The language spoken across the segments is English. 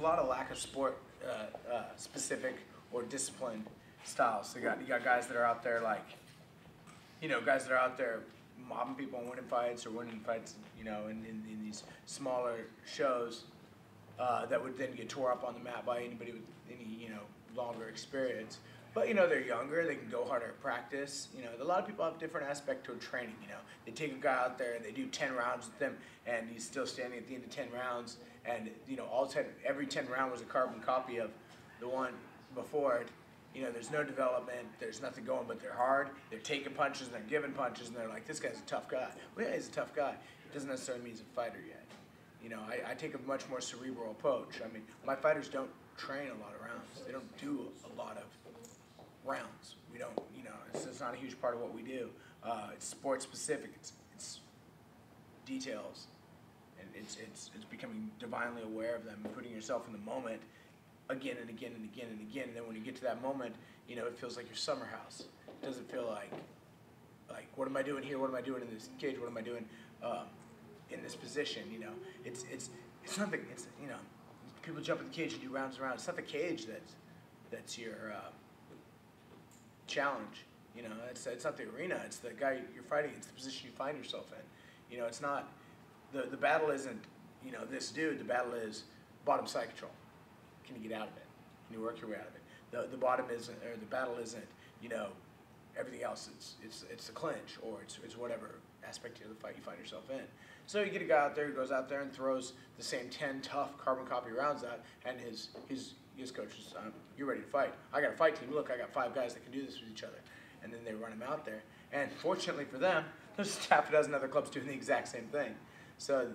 lot of lack of sport specific or disciplined styles. So you got guys that are out there like, guys that are out there mobbing people and winning fights in these smaller shows that would then get tore up on the mat by anybody with any, longer experience. But, they're younger, they can go harder at practice. A lot of people have different aspect to training, They take a guy out there and they do 10 rounds with him and he's still standing at the end of 10 rounds and, every 10 round was a carbon copy of the one before it. There's no development, there's nothing going, but they're hard, they're taking punches and they're giving punches and they're like, this guy's a tough guy. Well, yeah, he's a tough guy. It doesn't necessarily mean he's a fighter yet. I take a much more cerebral approach. I mean, my fighters don't train a lot of rounds. They don't do a lot of rounds. We don't, it's not a huge part of what we do. It's sport specific. It's details, and it's becoming divinely aware of them and putting yourself in the moment again and again and again and again. And then when you get to that moment, it feels like your summer house. It doesn't feel like what am I doing here? What am I doing in this cage? What am I doing in this position? It's nothing. It's people jump in the cage and do rounds and rounds. It's not the cage that's your challenge. It's not the arena. It's the guy you're fighting. It's the position you find yourself in. It's not the battle isn't this dude. The battle is bottom side control. Can you get out of it? Can you work your way out of it? The bottom isn't, or the battle isn't, everything else. It's the clinch, or it's whatever aspect of the fight you find yourself in. So you get a guy out there who goes out there and throws the same 10 tough carbon copy rounds out, and his coach is, you're ready to fight. I got a fight team. Look, I got 5 guys that can do this with each other, and then they run him out there. And fortunately for them, there's half a dozen other clubs doing the exact same thing. So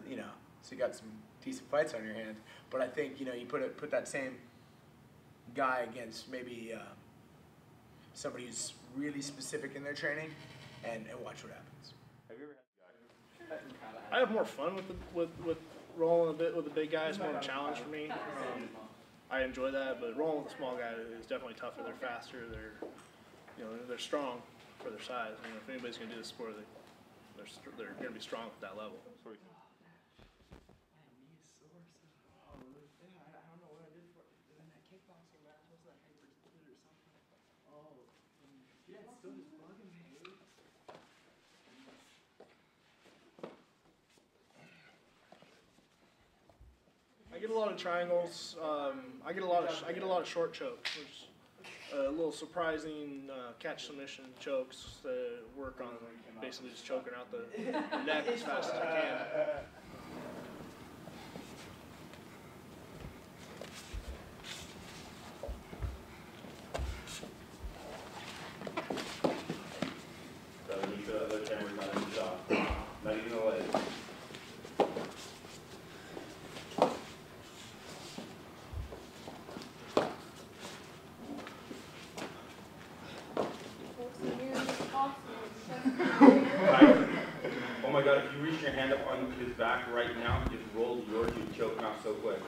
so you got some decent fights on your hands. But I think you put that same guy against maybe somebody who's really specific in their training, and watch what happens. Have you ever had? I have more fun with rolling a bit with the big guy. It's more of a challenge for me. I enjoy that, but rolling with a small guy is definitely tougher. They're faster. They're strong for their size. If anybody's going to do this sport, they're going to be strong at that level. I get a lot of triangles. I get a lot of short chokes. There's a little surprising catch submission chokes that work on basically just choking out the neck as fast as I can. Oh my God, if you reach your hand up on his back right now, just roll yours, you'd choke him out so quick.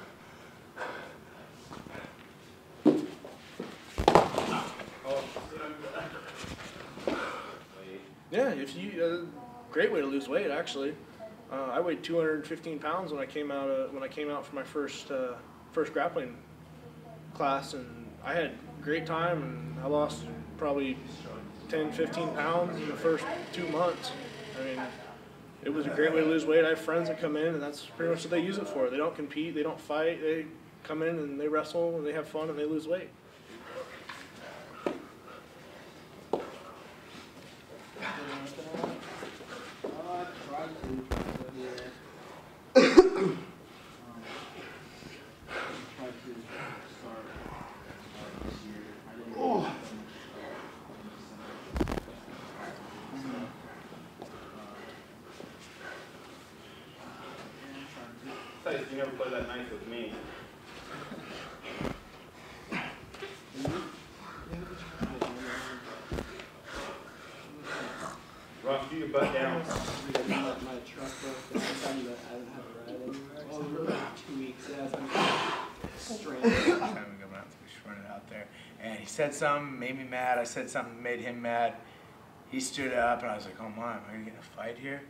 Yeah, great way to lose weight actually. I weighed 215 pounds when I came out for my first grappling class, and I had a great time, and I lost probably 10, 15 pounds in the first 2 months. I mean, it was a great way to lose weight. I have friends that come in, and that's pretty much what they use it for. They don't compete, they don't fight, they come in and they wrestle, and they have fun, and they lose weight. You never play that nice with me. Ross, do your butt down. My truck broke down. I haven't had a ride anywhere. Over 2 weeks. Strange. I'm just running out there, and he said something, made me mad. I said something, made him mad. He stood up, and I was like, "Oh my, am I gonna get in a fight here?"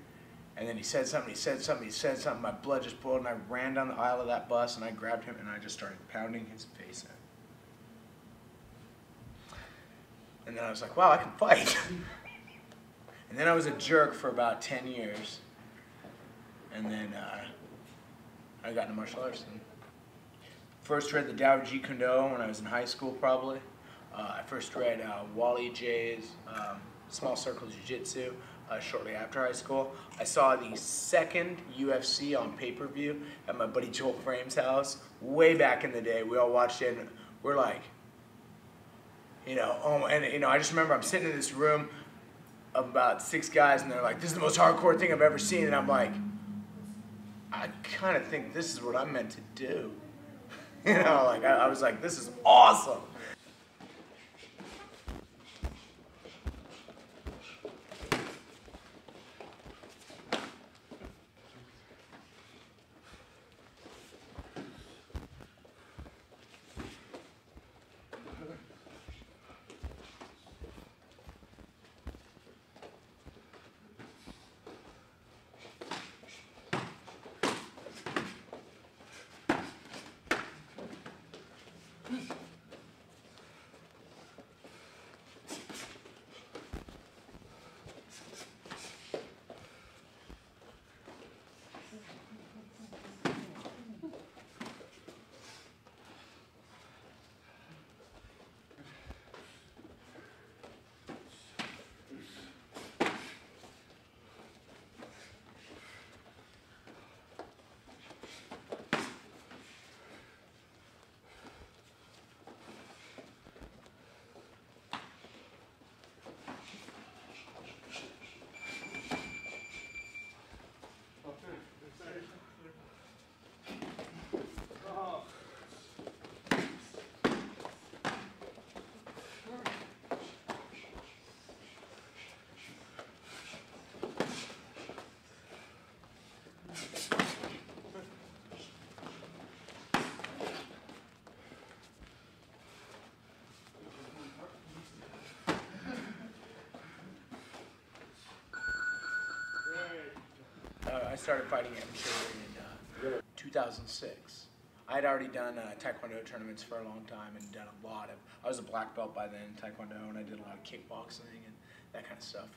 And then he said something, my blood just boiled, and I ran down the aisle of that bus, and I grabbed him, and I just started pounding his face in. And then I was like, wow, I can fight. And then I was a jerk for about 10 years. And then I got into martial arts. And first read the Tao Jeet Kune Do when I was in high school, probably. I first read Wally J's Small Circle Jiu-Jitsu shortly after high school. I saw the second UFC on pay-per-view at my buddy Joel Frame's house way back in the day. We all watched it, and we're like, I just remember I'm sitting in this room of about 6 guys, and they're like, this is the most hardcore thing I've ever seen, and I'm like, I kind of think this is what I'm meant to do. I was like, this is awesome. I started fighting amateur in 2006. I had already done Taekwondo tournaments for a long time and done a lot of, I was a black belt by then in Taekwondo, and I did a lot of kickboxing and that kind of stuff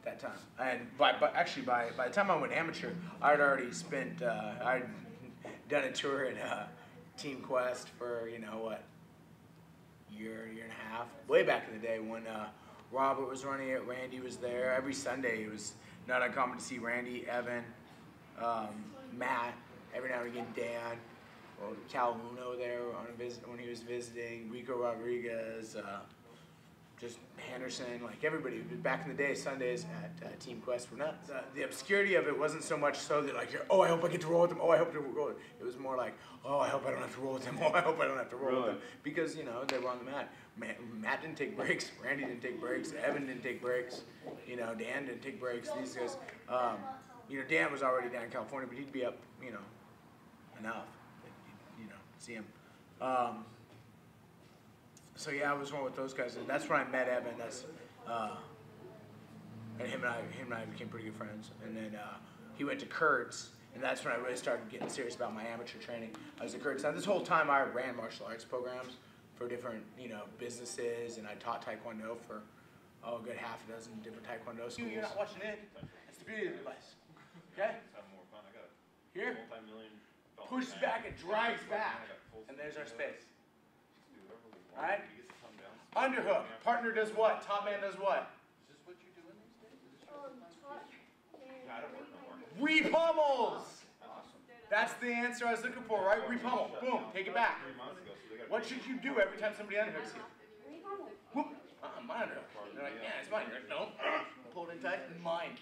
that time. And by the time I went amateur, I had already spent, I'd done a tour at Team Quest for, year and a half. Way back in the day when Robert was running it, Randy was there. Every Sunday it was not uncommon to see Randy, Evan, Matt, every now and again Dan, or Cal Uno there on a visit when he was visiting, Rico Rodriguez, just Henderson, like everybody. Back in the day, Sundays at Team Quest were nuts. The obscurity of it wasn't so much so that like, oh, I hope I get to roll with them, oh, I hope to roll with them. It was more like, oh, I hope I don't have to roll with them, oh, I hope I don't have to roll with them. Because, they were on the mat. Matt didn't take breaks, Randy didn't take breaks, Evan didn't take breaks, Dan didn't take breaks, these guys. Dan was already down in California, but he'd be up, enough, see him. So yeah, I was one with those guys, and that's when I met Evan. And him and I became pretty good friends. And then he went to Kurtz, and that's when I really started getting serious about my amateur training. I was at Kurtz. Now this whole time I ran martial arts programs for different, businesses, and I taught Taekwondo for a good half a dozen different Taekwondo schools. You're not watching it. That's the beauty of the device. Okay? Here, pushes back and drags back, and there's our space. All right? Underhook. Partner does what? Top man does what? Is this what you're doing these days? Repummels. That's the answer I was looking for, right? Repummel. Boom. Take it back. What should you do every time somebody unhooks you? Whoop. My underhook. They're like, yeah, it's mine. No. Pull it in tight. Mine.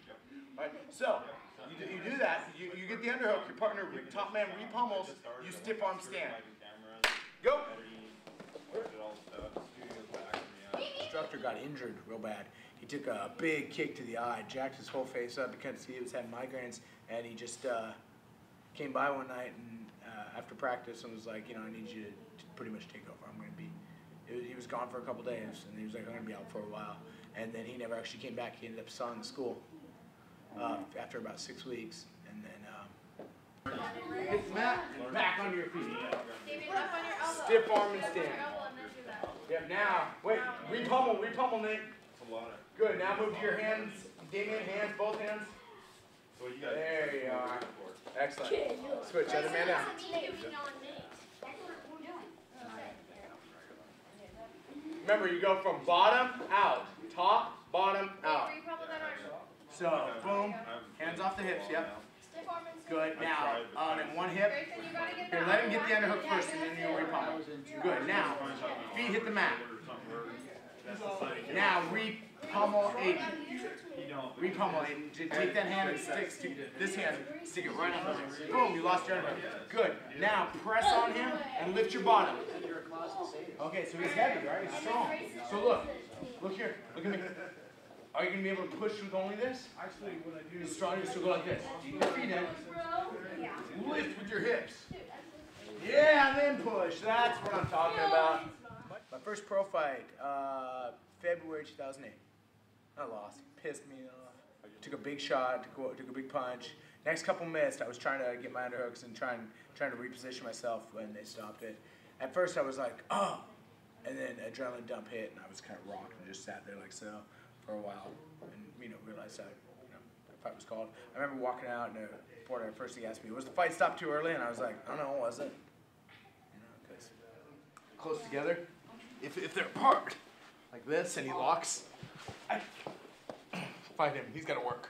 All right. So you do that. You get the underhook. Your partner, top man, repummels. You stiff arm stand. Go. Instructor got injured real bad. He took a big kick to the eye, jacked his whole face up because he was having migraines, and he just came by one night and after practice and was like, I need you to pretty much take over. I'm going to be. He was gone for a couple days, and he was like, I'm going to be out for a while. And then he never actually came back. He ended up selling the school. after about 6 weeks, and then hit the mat and back onto your feet. Stiff arm and stand. Yep, now, wait, re-pummel, Nate. Good, now move to your hands, Damien, hands, both hands. There you are. Excellent. Switch, other man down. Remember, you go from bottom out, top, bottom out. So, boom, hands off the hips, yep. Good, now, on one hip. Here, let him get the underhook first and then you'll re-pummel. Good, now, feet hit the mat. Now, re-pummel Aiden. Re-pummel Aiden. Take that hand and stick this hand, stick it right on the boom, you lost your underhook. Good, now press on him and lift your bottom. Okay, so he's heavy, right? He's strong. So look here, look at me. Are you going to be able to push with only this? Actually, what I do is strong, so go like this. Keep your feet in. Lift with your hips. Yeah, and then push. That's what I'm talking about. My first pro fight, February 2008. I lost. Pissed me off. Took a big shot, took a big punch. Next couple missed. I was trying to get my underhooks and trying to reposition myself when they stopped it. At first I was like, oh, and then adrenaline dump hit, and I was kind of rocked and just sat there like so for a while, and realized that the fight was called. I remember walking out, and the reporter first he asked me, was the fight stopped too early? And I was like, I don't know, was it? Because close together, if they're apart like this, and he locks, I fight him. He's got to work.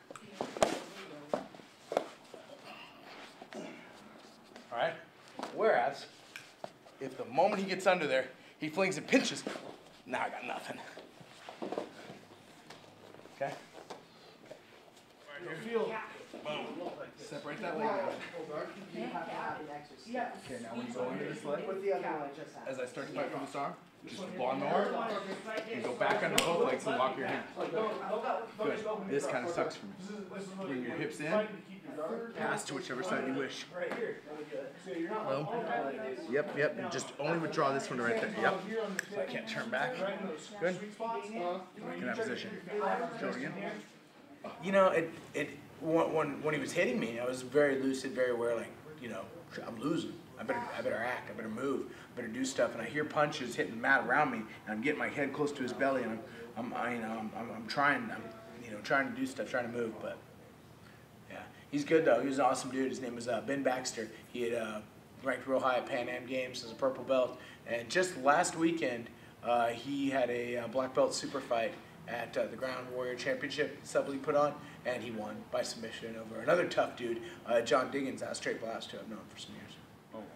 All right. Whereas, if the moment he gets under there, he flings and pinches, now I got nothing. Okay? Right here. Boom. Separate that leg out. Okay, now when you go into this leg, as I start to fight from this arm, just long arm, and go back under both legs and lock your hands. Good. This kind of sucks for me. Bring your hips in, pass to whichever side you wish. Boom. Yep, and just only withdraw this one right there. Yep. So I can't turn back. Good. Back in that position. Show it again. When he was hitting me, I was very lucid, very aware, like, I'm losing. I better act, I better move, I better do stuff. And I hear punches hitting the mat around me, and I'm getting my head close to his belly, and I'm trying to do stuff, trying to move, but yeah. He's good though, he was an awesome dude. His name was Ben Baxter. He had ranked real high at Pan Am Games as a purple belt, and just last weekend, he had a black belt super fight at the Ground Warrior Championship sub league put on, and he won by submission over another tough dude, John Diggins, out of Straight Blast, who I've known for some years.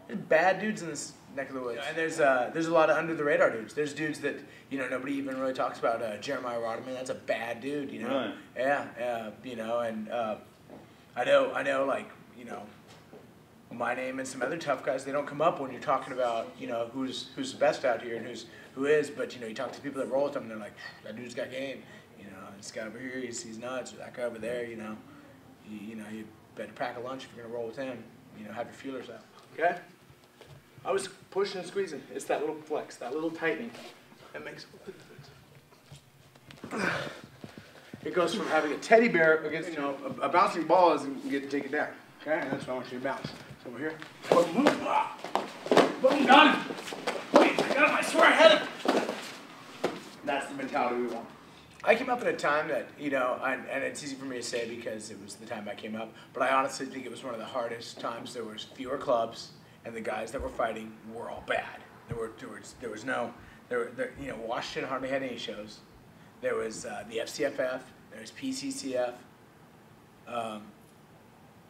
There's bad dudes in this neck of the woods, and there's a lot of under the radar dudes. There's dudes that nobody even really talks about. Jeremiah Rodman, that's a bad dude, Right. Yeah, and I know, like my name and some other tough guys. They don't come up when you're talking about who's the best out here and who is. But you talk to people that roll with them, and they're like, that dude's got game. This guy over here, he's nuts. Or that guy over there, you better pack a lunch if you're gonna roll with him. Have your feelers out. Okay? I was pushing and squeezing. It's that little flex, that little tightening that makes it goes from having a teddy bear against a bouncing ball as you get to take it down. Okay? And that's what I want you to bounce. So over here. Boom, boom, boom, got him. Wait, I got him. I swear I had him. That's the mentality we want. I came up at a time that, and it's easy for me to say because it was the time I came up, but I honestly think it was one of the hardest times. There was fewer clubs, and the guys that were fighting were all bad. Washington hardly had any shows. There was the FCFF, there was PCCF,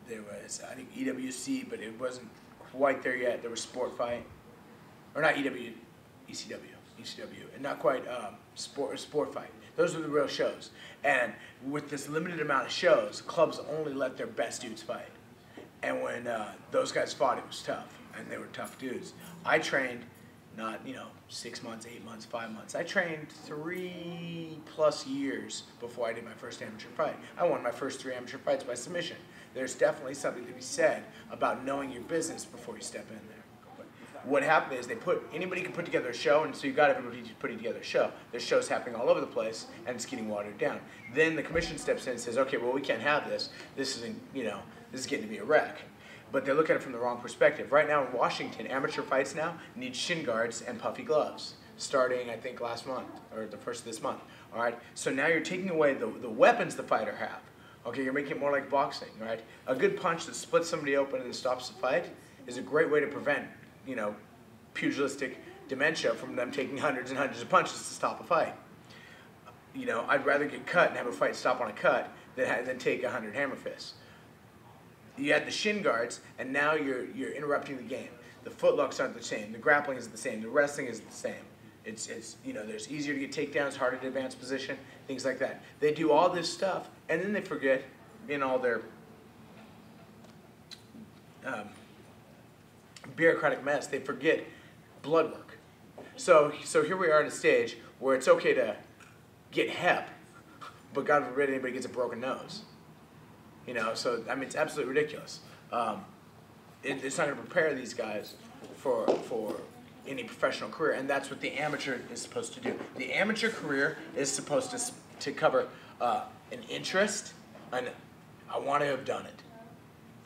there was, I think, EWC, but it wasn't quite there yet. There was Sport Fight, or not ECW, and not quite Sport Fight. Those were the real shows. And with this limited amount of shows, clubs only let their best dudes fight. And when those guys fought, it was tough. And they were tough dudes. I trained not, 6 months, 8 months, 5 months. I trained 3+ years before I did my first amateur fight. I won my first 3 amateur fights by submission. There's definitely something to be said about knowing your business before you step in there. But what happened is anybody can put together a show, and so you got everybody putting together a show. There's shows happening all over the place, and it's getting watered down. Then the commission steps in and says, okay, well, we can't have this. This isn't, this is getting to be a wreck. But they look at it from the wrong perspective. Right now in Washington, amateur fights now need shin guards and puffy gloves, starting, I think, last month, or the first of this month. All right? So now you're taking away the weapons the fighter have. Okay, you're making it more like boxing, right? A good punch that splits somebody open and stops the fight is a great way to prevent, pugilistic dementia from them taking hundreds and hundreds of punches to stop a fight. I'd rather get cut and have a fight stop on a cut than take 100 hammer fists. You add the shin guards, and now you're interrupting the game. The footlocks aren't the same. The grappling isn't the same. The wrestling is the same. It's there's easier to get takedowns, harder to advance position, things like that. They do all this stuff, and then they forget, in all their bureaucratic mess, they forget blood work. So here we are at a stage where it's okay to get hep, but God forbid anybody gets a broken nose. So I mean, it's absolutely ridiculous. It's not going to prepare these guys for any professional career, and that's what the amateur is supposed to do. The amateur career is supposed to cover an interest, an I want to have done it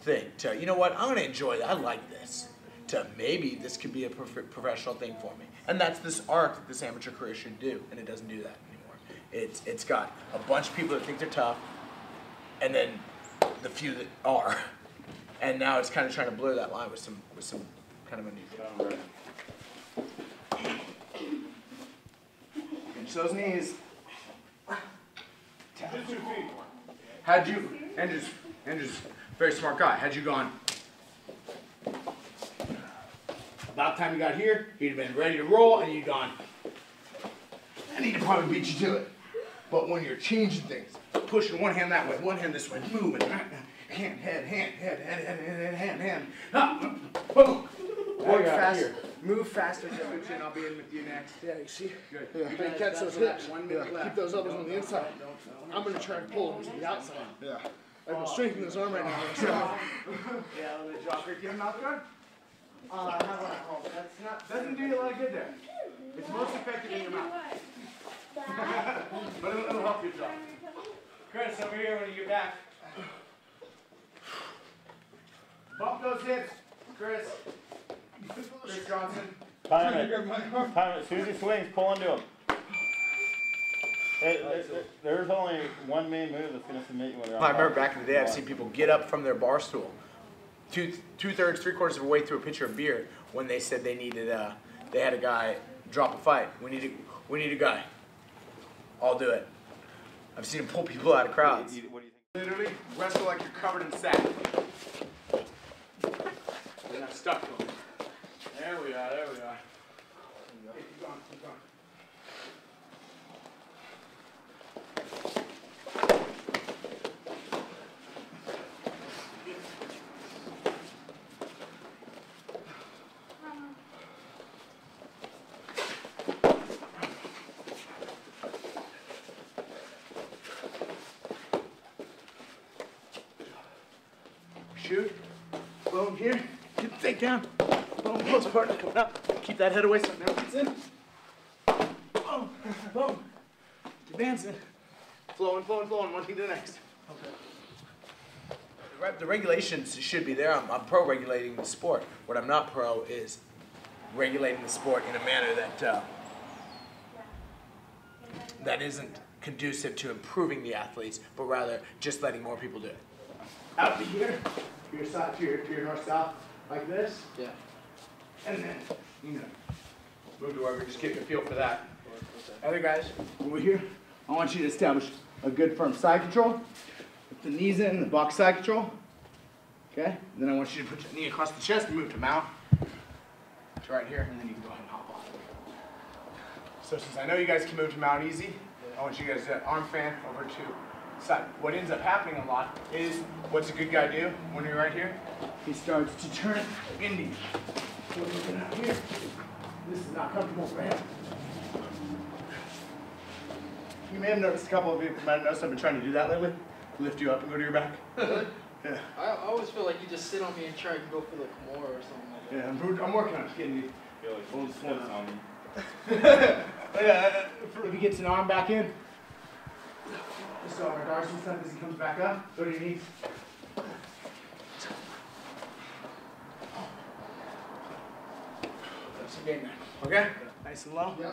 thing, to, you know what, I'm going to enjoy it, I like this, to maybe this could be a professional thing for me. And that's this arc that this amateur career should do, and it doesn't do that anymore. It's got a bunch of people that think they're tough, and then the few that are. And now it's kind of trying to blur that line with some kind of a new. Pinch those knees. Had you, Andrew's very smart guy. Had you gone about the time you got here, he'd have been ready to roll, and you'd gone, and he'd probably beat you to it. But when you're changing things, pushing one hand that way, one hand this way, moving, hand, hand, boom. Work fast. Move faster, and I'll be in with you next. Yeah, you see? Good. Yeah. You can catch those hips. Keep those elbows on the inside. I'm going to try to pull them to the outside. Yeah. I have strength in this arm right now. So. Yeah, a little jogger. Do you have a mouth guard? How about I hold? That's not. Doesn't do you a lot of good there. It's most effective in your mouth. But it'll help your jaw. Chris, over here when you get back. Bump those hips, Chris. Chris Johnson. Time it. As soon as he swings, pull into him. There's only one main move that's going to submit you when you're on. I remember back in the day, I've seen people get up from their bar stool, two-thirds, three-quarters of a way through a pitcher of beer when they said they needed, they had a guy drop a fight. We need a guy. I'll do it. I've seen him pull people out of crowds. What do you think? Literally wrestle like you're covered in sack. They're not stuck to him. There we are. There we are. Hey, keep going. Keep going. Shoot. Boom here. Get the takedown. Boom. Close partner coming up. Keep that head away so it never gets in. Boom. Boom. Advancing. Flowing, flowing, flowing. One thing to the next. Okay. The regulations should be there. I'm pro regulating the sport. What I'm not pro is regulating the sport in a manner that isn't conducive to improving the athletes, but rather just letting more people do it. Out to here, to your side, to your north-south, like this. Yeah. And then, move to wherever, just get a feel for that. Other guys, over here, I want you to establish a good firm side control. Put the knees in, the box side control. Okay? And then I want you to put your knee across the chest and move to mount. To right here, and then you can go ahead and hop off. So since I know you guys can move to mount easy, I want you guys to arm fan over to side. What ends up happening a lot is, what's a good guy do when you're right here? He starts to turn it into you. So looking out here, this is not comfortable for him. You may have noticed, a couple of you might have noticed I've been trying to do that lately. Lift you up and go to your back. Yeah. I always feel like you just sit on me and try to go for the Kimura or something like that. Yeah, I'm working on getting you. I feel like Hold he this steps one on me. If he gets an arm back in, just go over Darcy stuff as he comes back up. Go to your knees. That's the game, man. Okay? Nice and low. Yeah.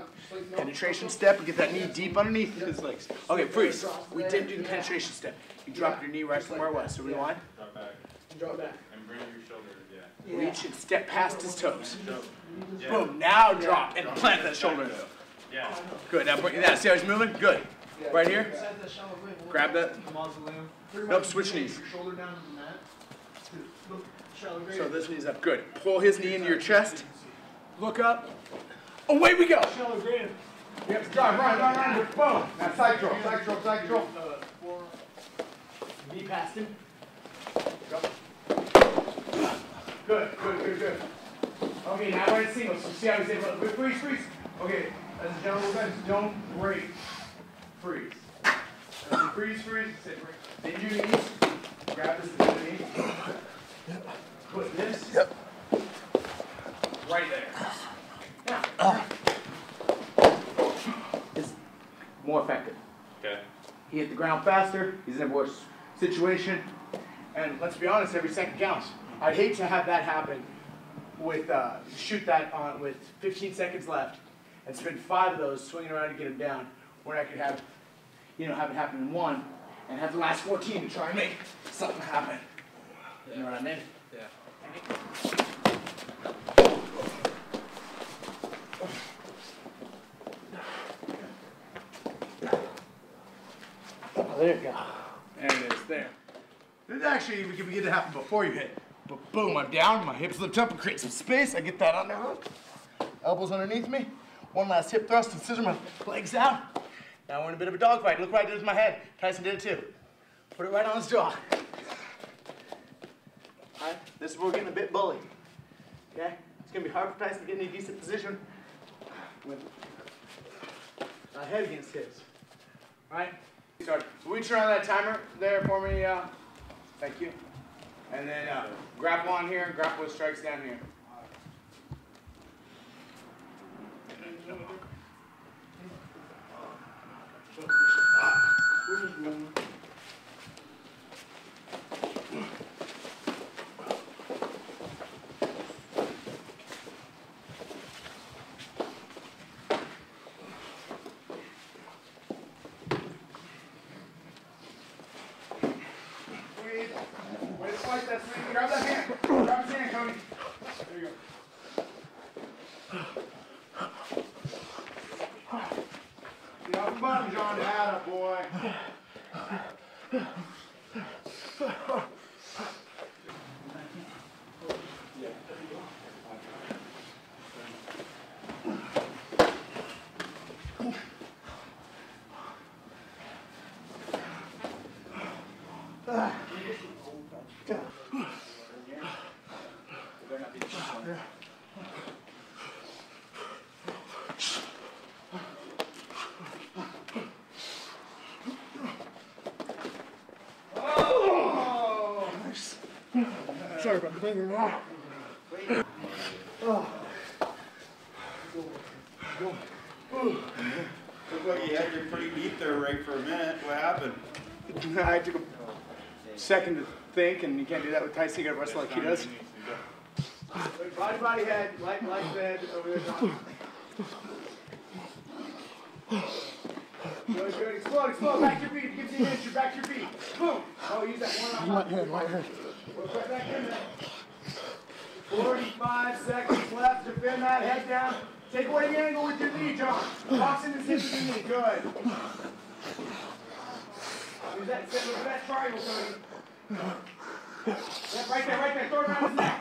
Penetration step and get that knee deep underneath his legs. Okay, freeze. We didn't do the penetration step. You dropped your knee right from where it was. So rewind. Drop back. Drop back. And bring your shoulders, yeah. Reach and step past his toes. Yeah. Boom. Now drop and plant that shoulder. Yeah. Good. Now bring that. See how he's moving? Good. Right here. Grab that. Nope. Switch knees. Shoulder down to the mat. Shallow grave. So this knee's up. Good. Pull his knee into your chest. Look up. Away we go. Shallow grave. Yep. Drive. Run. Boom. Now side draw. Side draw. Knee past him. Go. Good. Okay, now we're in singles. So see how he's able to freeze. Okay, as a general rule, don't break. Freeze. As you freeze, sit bend your knees. Grab this with your knee. Put this right there. Now, it's more effective. Okay. He hit the ground faster. He's in a worse situation. And let's be honest, every second counts. I'd hate to have that happen with, shoot that on with 15 seconds left and spend 5 of those swinging around to get him down, where I could have, have it happen in 1 and have the last 14 to try and make something happen. You know what I mean? Yeah. Oh, there you go. There it is, there. This actually, we can begin to happen before you hit. But boom, I'm down, my hips lift up and create some space. I get that under hook. Elbows underneath me. One last hip thrust and scissor my legs out. Now we're in a bit of a dogfight. Look what I did with my head. Tyson did it too. Put it right on his jaw. All right, this is where we're getting a bit bullied. Okay? It's gonna be hard for Tyson to get in a decent position with my head against his. All right? Start. Will you turn on that timer there for me? Thank you. And then grapple on here, grapple with strikes down here. Way to slice that swing. Grab that hand. Grab his hand, Cody. There you go. Get off the bottom, John. Atta boy. Sorry about the finger. Looked like you had your pretty deep there, Ray, for a minute. What happened? I took a second to think, and you can't do that with Tyson. You gotta wrestle like he does. Body, head, light bed, over there, John. Good. Explode. Back to your feet. Give you an inch. Back to your feet. Boom. Oh, use that one arm. Light head. Right back in there. 45 seconds left. Defend that. Head down. Take away the angle with your knee, John. Box in the hip with your knee. Good. Use that triangle, Cody. Yep, right there. Throw it around his neck.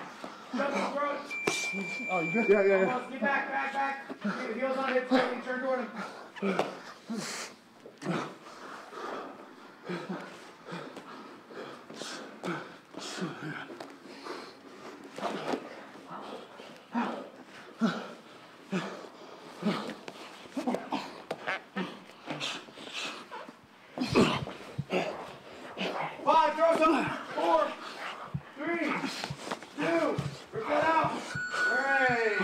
Shove his throat. Oh, you good? Yeah. Almost. Get back. Heels on hips. Turn toward him. throw some. 4, 3, 2, rip that out. Great.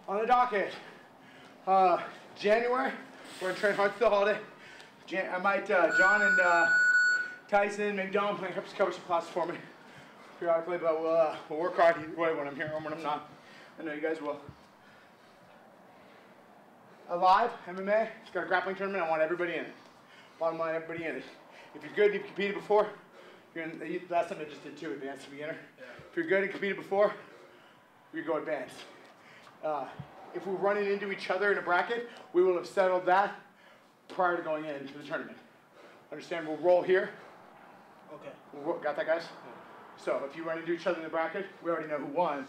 On the docket, January, we're gonna train hard through the holiday. I might, John and Tyson, maybe Don, plan to cover some classes for me periodically, but we'll work hard either way when I'm here or when I'm not. I know you guys will. Alive, MMA, it's got a grappling tournament, I want everybody in it. Bottom line, everybody in it. If you're good and you've competed before, last time I just did 2, advanced to beginner. Yeah. If you're good and competed before, you go advanced. If we're running into each other in a bracket, we will have settled that prior to going into the tournament. Understand? We'll roll here. Okay. Got that, guys? Yeah. So if you run into each other in the bracket, we already know who won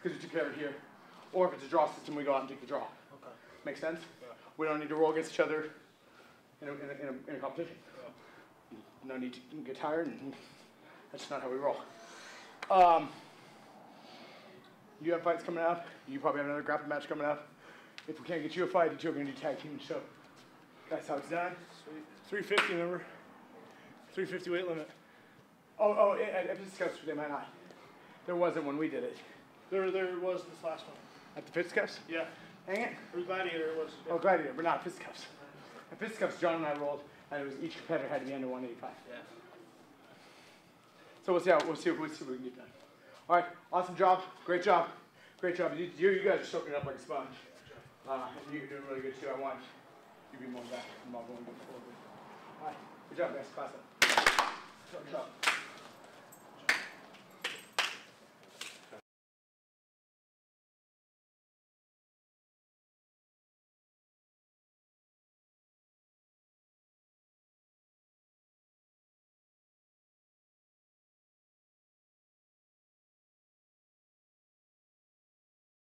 because we took care of it here. Or if it's a draw system, we go out and take the draw. Okay. Make sense? Yeah. We We don't need to roll against each other in a competition. Yeah. No need to get tired, and that's not how we roll. You have fights coming up. You probably have another grappling match coming up. If we can't get you a fight, you two are going to do tag team. So that's how it's done. Sweet. 350, remember? 350 weight limit. Oh, at Fist Cups, they might not. There wasn't when we did it. There was this last one. At the Fist Cups? Yeah. Hang it? Or Gladiator it was. Yeah. Oh, Gladiator, but not Fist Cups. At Fist Cups, John and I rolled, and it was each competitor had to be under 185. Yeah. So we'll see what we can get done. All right, awesome job, great job, great job. You guys are soaking it up like a sponge. And you're doing really good too. I want you to be more back. I'm not going to go forward. All right, good job, guys. Class up. Good job.